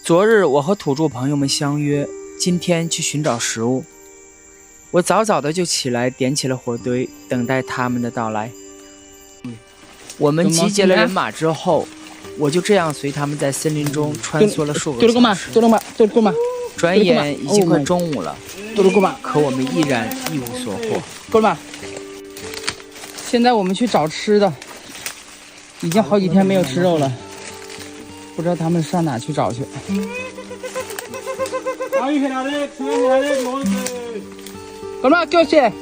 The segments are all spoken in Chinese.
昨日我和土著朋友们相约，今天去寻找食物。我早早的就起来，点起了火堆，等待他们的到来。我们集结了人马之后，我就这样随他们在森林中穿梭了数个小时。转眼已经快中午了，可我们依然一无所获。现在我们去找吃的，已经好几天没有吃肉了，不知道他们上哪去找去。哥们，叫谁？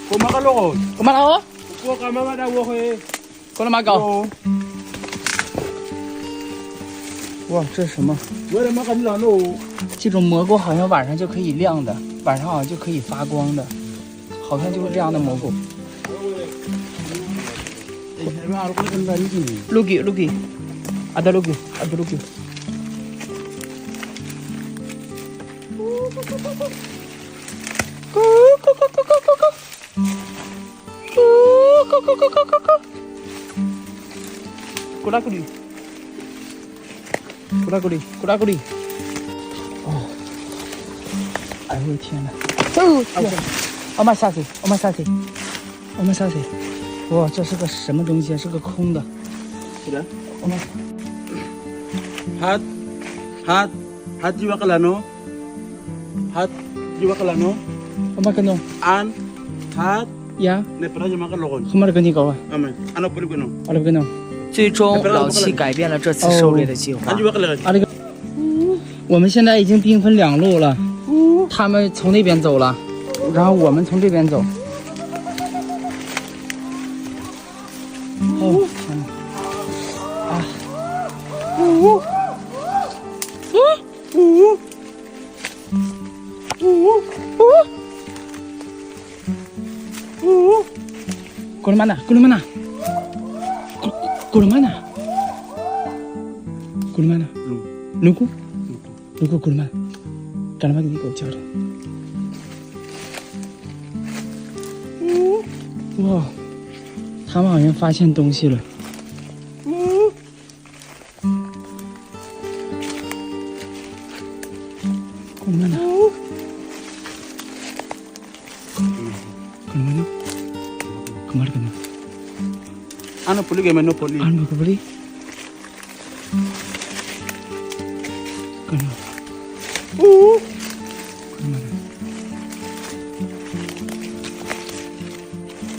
哥们老，哥们搞。哇，这是什么？这种蘑菇好像晚上就可以亮的，晚上好像就可以发光的，好像就是这样的蘑菇。Logi, ada logi. Kura-kuri. 哦，哎呦天哪！我妈杀谁？哇，这是个什么东西？是个空的。是的。我们。hat jiwa kalano.我们跟侬。An hat呀。ne pernah makan logon. Kemana跟你搞啊？ Amen. Ano puli kuno? Alam跟侬。最终，老七改变了这次狩猎的计划。我们现在已经兵分两路了，他们从那边走了，然后我们从这边走。哦，天哪！啊！Ke mana? Lugu ke mana? Kenapa gini kau cari?哇，他们好像发现东西了。Kemana? Kemana? Ano puli kayo mano puli? Ano ba puli? Kemana?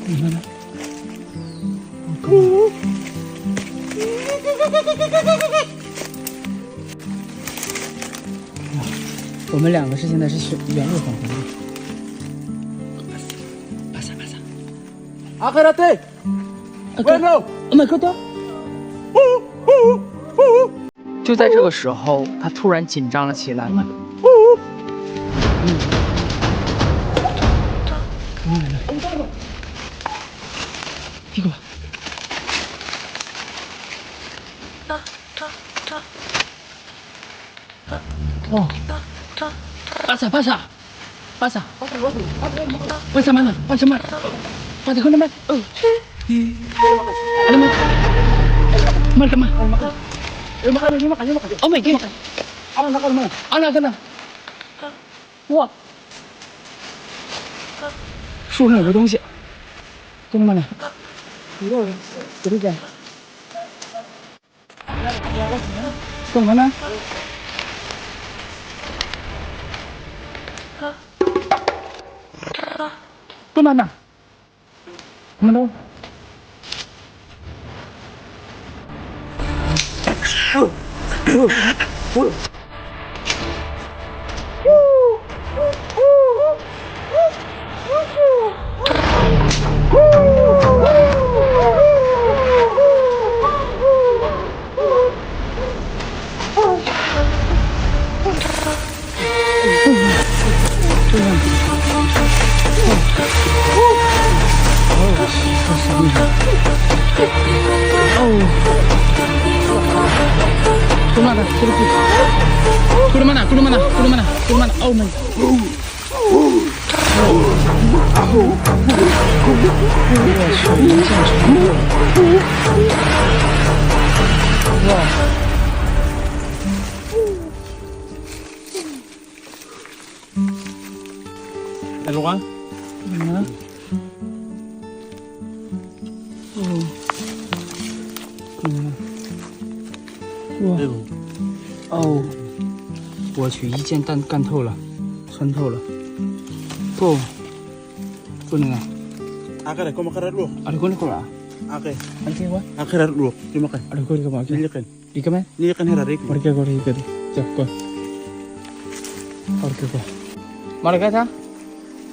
Kemana? 我们两个现在是原路返回。巴萨。Akhirate. Bueno. Oh my god. 就在这个时候，他突然紧张了起来。这个吧。哦。巴萨。mana? Pati ko naman. Oh. Alam mo. Makan. Oh my god. Ano ka na? 哇！树上有个东西，兄弟们，给这点，干嘛呢？干嘛呢？什么东？Oh my. 去，一键成功。哇！来，龙安。嗯。哇！哦！我去，一箭干透了，穿透了。不能啊！ Akhirat kau makan dulu. Ada kau ni kau lah. Akhir. Ada kau? Akhirat dulu. Cuma makan. Ada kau di kau Ini kan. Di kau mana? Ini kan hari ini. Mari kau di kau. Jap kau. Mari kau. Mari kau ta?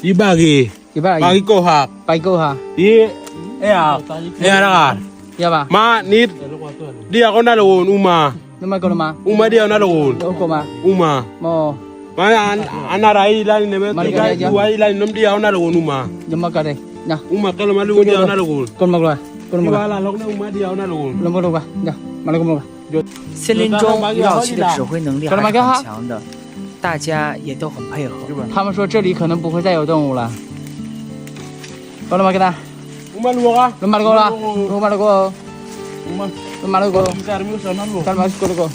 Dibagi. Bagi kau hak. Bagi kau ha. Di ya. Ya nak. Ya ba. Ma ni dia kau nak lawan Uma. Nama kau nama? Uma dia nak lawan. Kau ma. Uma. Mo. Ma anak rai lain ni. Tiga dua lain nom dia nak lawan Uma. Jom kau deh. Nah. Uma kalau malu dia nak lawan. Kau mau kau? Kau mau kau? Ibalah lok na Uma dia nak lawan. Kau mau kau? Dah. Mana kau mau kau? 森林中于老七的指挥能力还是很强的，大家也都很配合。他们说这里可能不会再有动物了。够了吗？给他。Uma lu ka? Lumar ko lah. Lumar ko. Uma. Lumar ko. Kita army sana lu. Kan mas ko ko.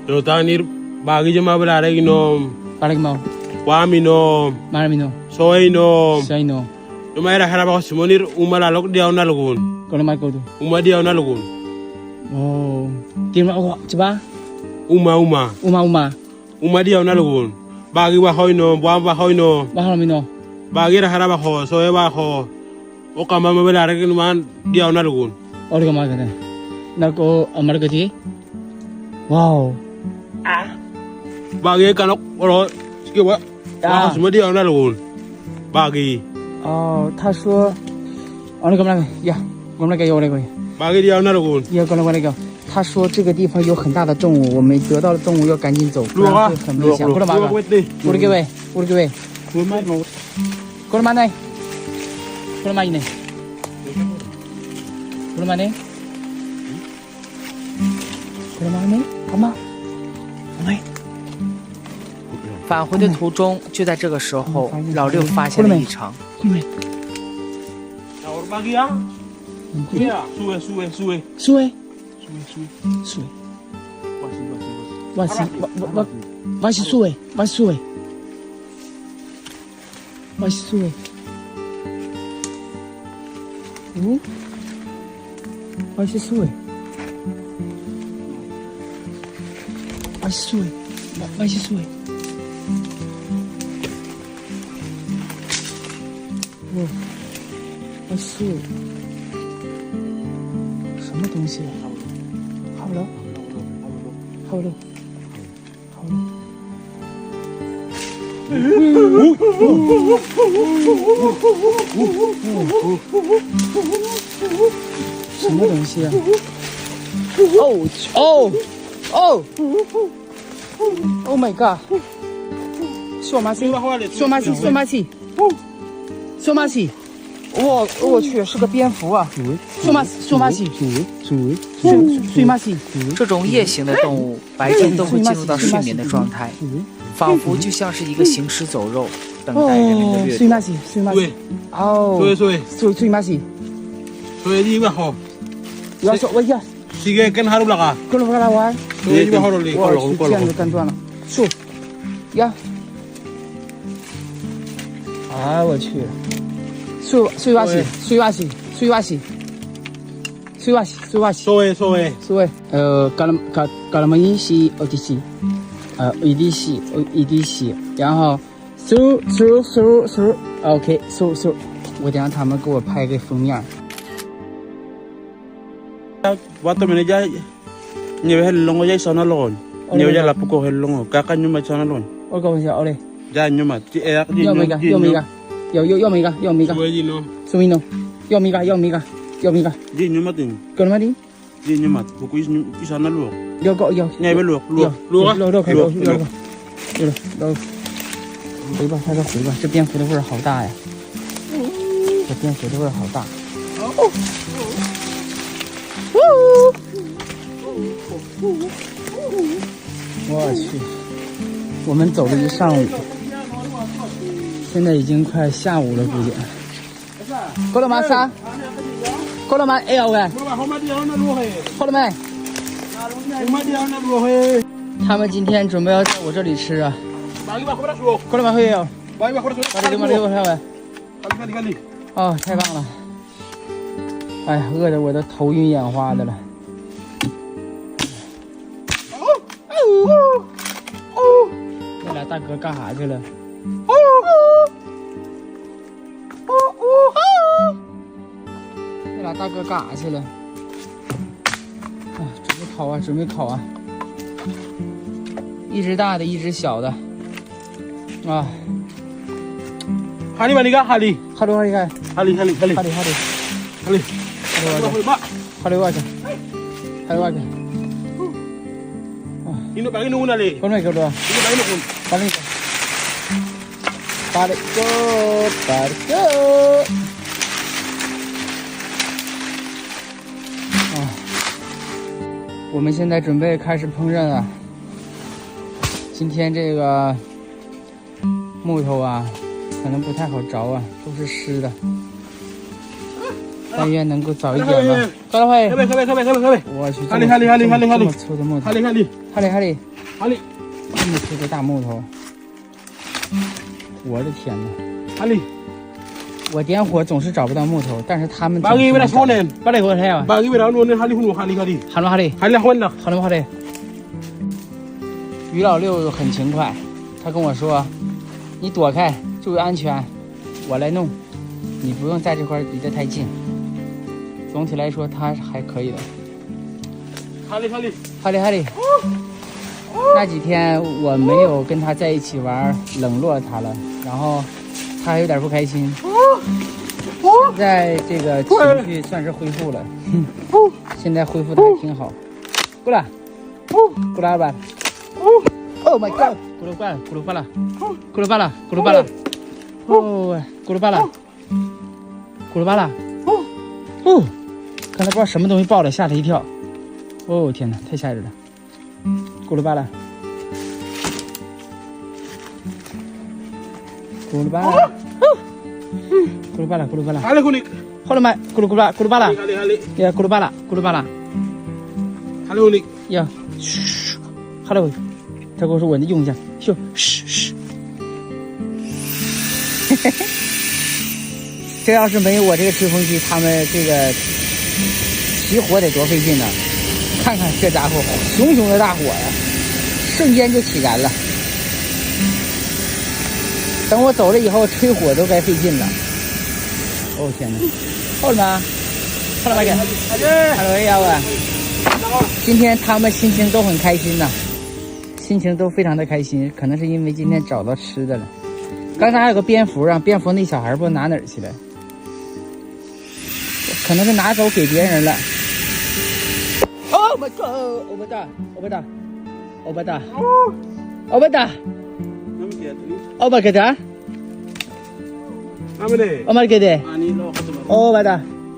Yo tanir bagi jema belare ginom. Balik mau. Wami nom. Marami no. Soy nom. Saya no. Lumayan harap aku semonir Uma lalok dia na lagun. Kalau mai ko tu. Uma dia na lagun. Oh. Tim aku coba. Uma. Uma dia na lagun. Bagi wa hoy no, buam wa hoy no. Bahal mi no. Bagi harap aku soy wa ho. O kama belare ginom dia na lagun. Ori ko magana. Nako amar ko ti. Wow. Bagi kanok oro sige wa. Wa semua dia na lagun. Bagi. 哦，他说，哦，那个那个呀，我们那个有那个， Bagi dia na lagun. 呀，过来过来个。他说这个地方有很大的动物，我们得到了动物要赶紧走，不然会很危险。过来嘛，过来各位，过来各位，过来嘛呢，过来嘛呢，过来嘛呢，过来嘛呢，干嘛？喂。 返回的途中，就在这个时候，老六发现了异常。Bagi ah. Suwe. Masih suwe.哦，还是什么东西？好了。什么东西啊？哦 ！Oh my god！ 索马西，我去，是个蝙蝠啊！索马西，这种夜行的动物白天都会进入到睡眠的状态，仿佛就像是一个行尸走肉，等待人们的掠夺。哦，睡马西，你吧好。要说我呀。 Sige kan haru belaka. Kalau belaka lawan. Ini juga haru li. 这样就干断了。树，呀。啊，我去。水蛙戏。Soe. Kalau si ODC，然后OK， 我得让他们给我拍个封面。 Waktu meneja nyewe helongo jai sana lon. Nyewe jai lapu ko helongo. Kakak nyuma sana lon. Oh kau siapa oleh? Jai nyuma. Yo mega. Suwe no. Sumino. Yo mega. Jai nyuma ting. Kau mana ni? Jai nyuma. Buku sana lu. Yo. Nyewe lu. 回吧，快回吧！这蝙蝠的味儿好大呀！这蝙蝠的味儿好大。我去，我们走了一上午，现在已经快下午了，估计。够了吗？啥？够了吗？哎呀喂！够了没？他们今天准备要在我这里吃啊。够了吗？会有。马里喂。哦，太棒了！哎呀，饿得我都头晕眼花的了。那俩大哥干啥去了？那俩大哥干啥去了？啊，准备烤啊！一只大的，一只小的。啊。哈利吧，你看哈利。哈利。Ini bagi nuna le. Con này kêu được. Ini bagi nuna. Balik go.啊，我们现在准备开始烹饪了。今天这个木头啊，可能不太好着啊，都是湿的。但愿能够早一点吧。高大辉，我去，这么粗的木头，哈利，这么粗的大木头，我的天哪！哈利，我点火总是找不到木头，但是他们。Bagi kita sonen. Bagi kita saya. Bagi kita sonen ha li. 于老六很勤快，他跟我说：“你躲开，注意安全，我来弄，你不用在这块离得太近。”总体来说，他还可以的。哈利。那几天我没有跟他在一起玩，冷落他了，然后他还有点不开心。现在这个情绪算是恢复了，现在恢复的还挺好。过来吧。Oh my god！ 咕噜巴拉。哦，咕噜巴拉。哦，刚才不知道什么东西爆了，吓他一跳。哦天哪，太吓人了！咕噜巴拉。哈利kunik。好了没？咕噜巴拉。呀，咕噜巴拉。哈利kunik。呀，嘘，哈喽，他跟我说我用一下，嘘。这要是没有我这个吹风机，他们这个起火得多费劲呢！看看这家伙，熊熊的大火呀，瞬间就起燃了。等我走了以后，吹火都该费劲了。哦天哪！好了吗？好了吗？给。Hello呀喂！今天他们心情都很开心呐，心情都非常的开心，可能是因为今天找到吃的了。刚才还有个蝙蝠啊，蝙蝠那小孩不知道拿哪儿去了，可能是拿走给别人了。Oh my god！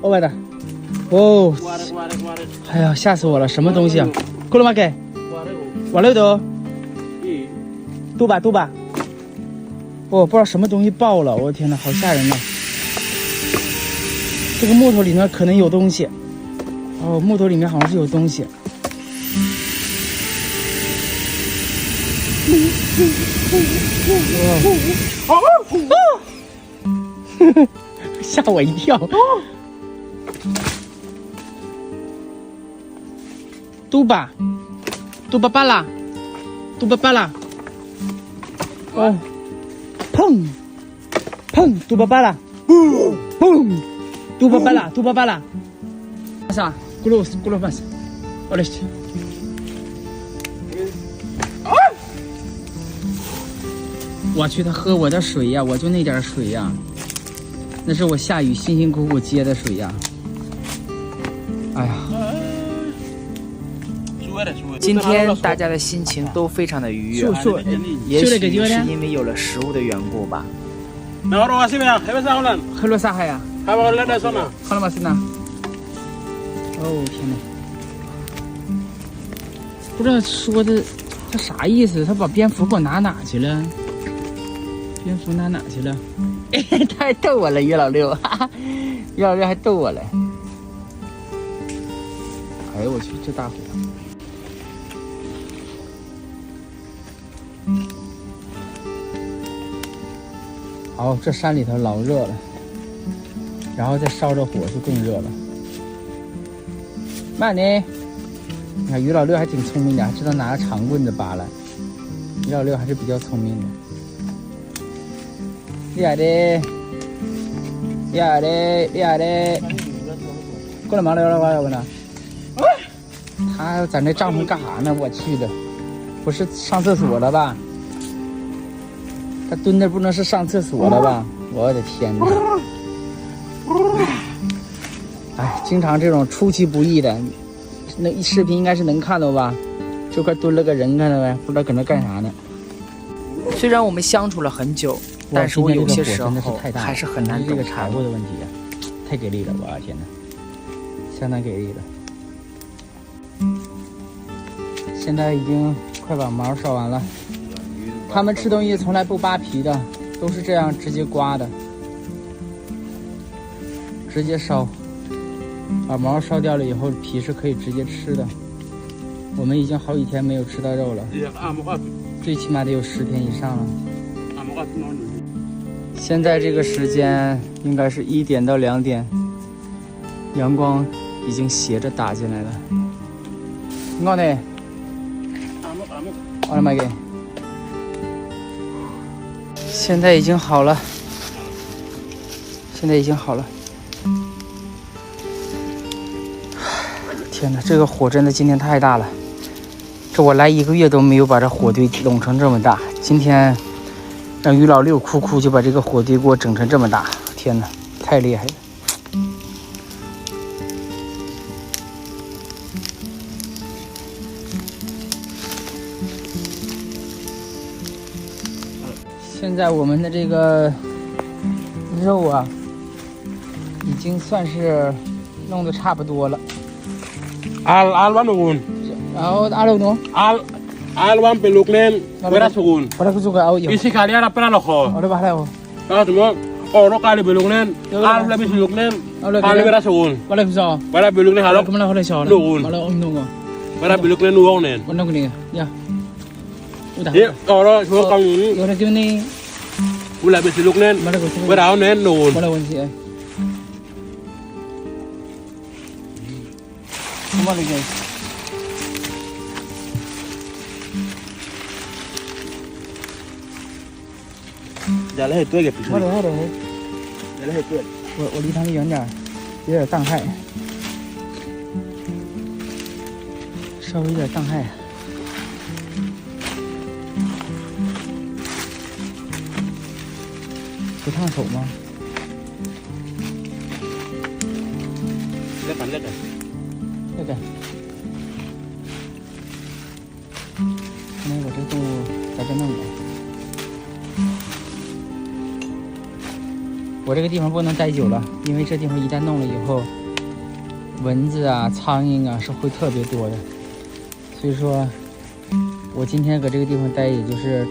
欧巴达。哦，哎呀，吓死我了！什么东西啊？够了吗？给，完了都，嘟吧。我不知道什么东西爆了，我的天哪，好吓人呐！这个木头里面可能有东西。哦，木头里面好像是有东西。吓我一跳。嘟巴巴拉。哦，砰，嘟巴巴拉，砰，嘟巴巴拉。啥？咕噜巴斯，我来去。我去，他喝我的水呀，我就那点水呀，那是我下雨辛辛苦苦接的水呀。哎呀。今天大家的心情都非常的愉悦，也许是因为有了食物的缘故吧。喝了啥海呀？喝了吗？是哪？哦天哪！不知道说的他啥意思？他把蝙蝠给我拿哪去了？蝙蝠拿哪去了？他还逗我了，于老六，哈哈，于老六还逗我了。哎呦我去，这大火！好，这山里头老热了，然后再烧着火就更热了。慢点，你看于老六还挺聪明的，还知道拿着长棍子扒拉。于老六还是比较聪明的。厉害的，厉害的，厉害的！过来忙了了，我呢？他在那帐篷干啥呢？我去的，不是上厕所了吧？他蹲那不能是上厕所了吧？我的天哪！哎，经常这种出其不意的，那视频应该是能看到吧？这块蹲了个人，看到没？不知道搁那干啥呢。虽然我们相处了很久，但是我有些时候还是很难懂这个柴火的问题啊，太给力了！我的天哪，相当给力了。现在已经快把毛烧完了。他们吃东西从来不扒皮的，都是这样直接刮的，直接烧，把毛烧掉了以后，皮是可以直接吃的。我们已经好几天没有吃到肉了，最起码得有10天以上了。现在这个时间应该是1点到2点，阳光已经斜着打进来了。我呢？我来买给。现在已经好了，现在已经好了。天哪，这个火真的今天太大了，这我来1个月都没有把这火堆拢成这么大。今天让于老六哭就把这个火堆给我整成这么大，天哪，太厉害了。现在我们的这个肉啊，已经算是弄得差不多了。Alwan ugun. 然后阿六喏，Alwan peluk nen beras ugun. 我来个做个熬油。Isi kalian apa lah kok? 我来把来哦。Ah cuma orang kali peluk nen, al lebih peluk nen, kali beras ugun. 我来不烧。 Beras peluk nen 我 halok. 来我来烧了。 Ugun. 我来弄哦。 Beras peluk nen uang nen. 我弄个你呀。Dia orang cuma kau ini. 有的给你。 Ulah lebih peluk nen, 我来个。 beras nen ugun. 我来问题。我来个。 Jalan itu aja 我来 Jalan itu. 我离他们远点，有点荡害，稍微有点荡害。不烫手吗？ Lihat. 这个。看来我这动物在这弄的。 我这个地方不能待久了，因为这地方一旦弄了以后，蚊子啊、苍蝇啊是会特别多的。所以说，我今天搁这个地方待，也就是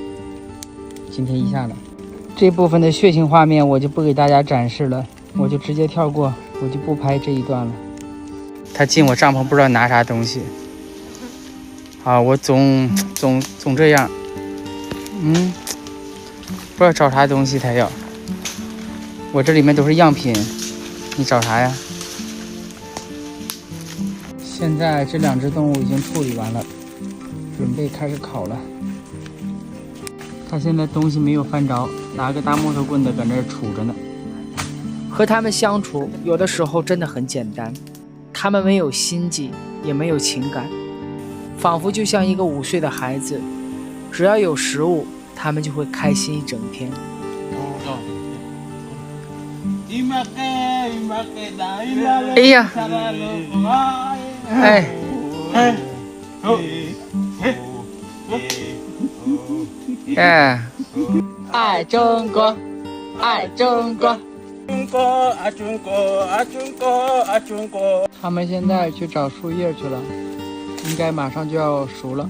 今天一下了。这部分的血腥画面我就不给大家展示了，我就直接跳过，我就不拍这一段了。他进我帐篷不知道拿啥东西，啊，我总这样，不知道找啥东西他要。 我这里面都是样品，你找啥呀？现在这2只动物已经处理完了，准备开始烤了。他现在东西没有翻着，拿个大木头棍子搁那儿杵着呢。和他们相处，有的时候真的很简单，他们没有心计，也没有情感，仿佛就像一个5岁的孩子，只要有食物，他们就会开心一整天。 哎呀，哎，哎，爱中国，爱中国。他们现在去找树叶去了，应该马上就要熟了。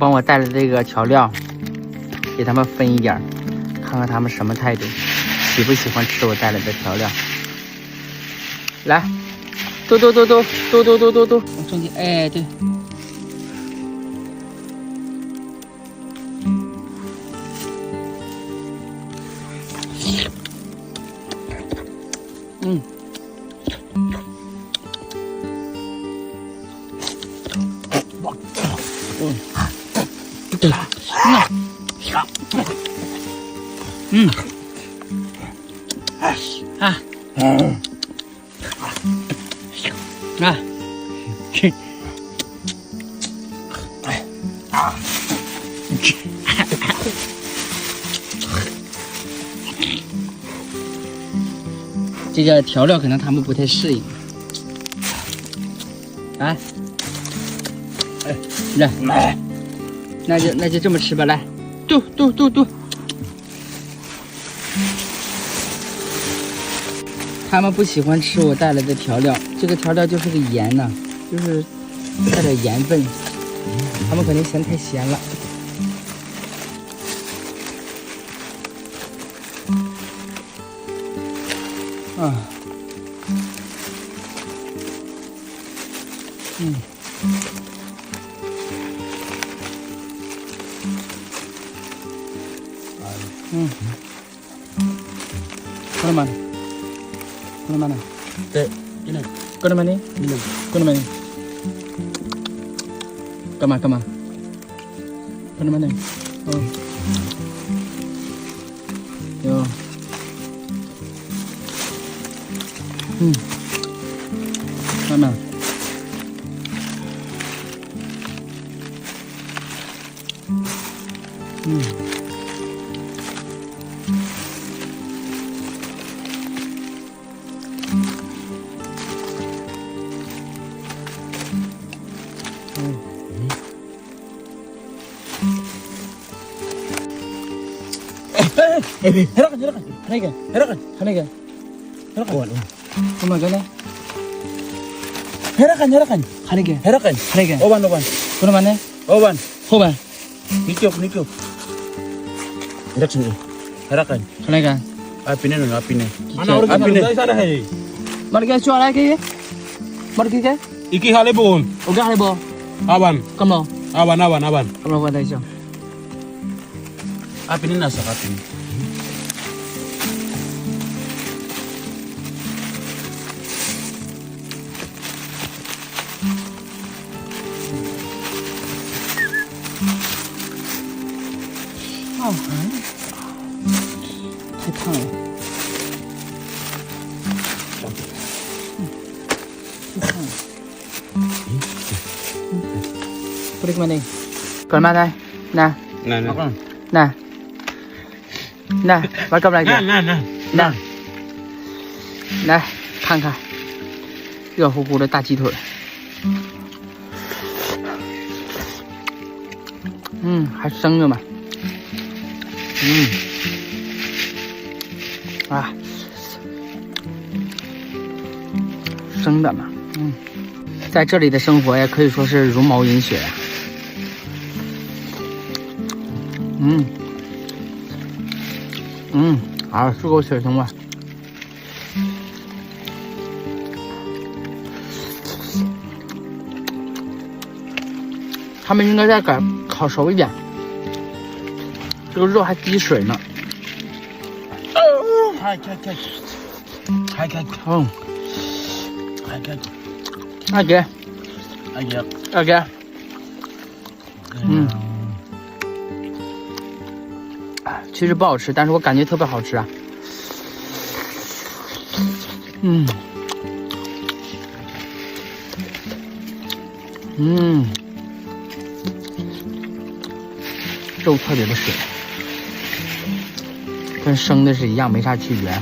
帮我带了这个调料，给他们分一点，看看他们什么态度，喜不喜欢吃我带来的调料。来，嘟，往中间，哎，对。这个调料可能他们不太适应。来，来，那就这么吃吧，来，嘟。他们不喜欢吃我带来的调料，这个调料就是个盐呐，就是带点盐分，他们肯定嫌太咸了。Mana? Ini. Kau mana ni? Ini. Kau mana ni? Kama. Kau mana? Oh. Yo. Mana? Herakan. Kumagana. Herakan. Herakan. Oban. Kuna mana? Oban. Nikyo. Ndak sini. Herakan. Herakan. Apine. Sana hai. Mar ke chua lai ke? Mar ke? Iki hale bon. Oga hale bo. Aban. Kamo. Aban. Kamo ba dai cho. Apine nasa apine.太烫了，Pergi kemana? Ke mana? Nah, welcome lagi. Nah， 来看看热乎乎的大鸡腿。还生着嘛。生的嘛。在这里的生活也可以说是茹毛饮血呀。是够血腥吧？他们应该再烤熟一点，这个肉还滴水呢。还给。其实不好吃，但是我感觉特别好吃啊。肉特别的水，跟生的是一样，没啥区别。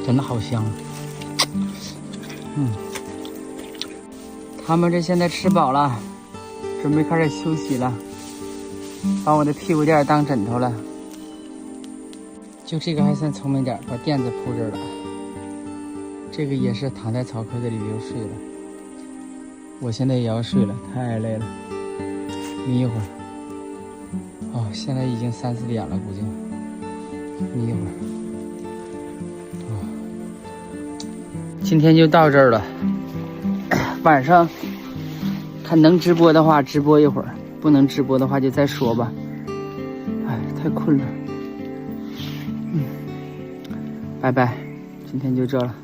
真的好香。他们这现在吃饱了，准备开始休息了，把我的屁股垫当枕头了。就这个还算聪明点，把垫子铺这儿了。这个也是躺在草壳子里就睡了。我现在也要睡了，太累了，眯一会儿。哦，现在已经3、4点了，估计眯一会儿。今天就到这儿了。晚上看能直播的话直播一会儿，不能直播的话就再说吧。哎，太困了。拜拜，今天就这了。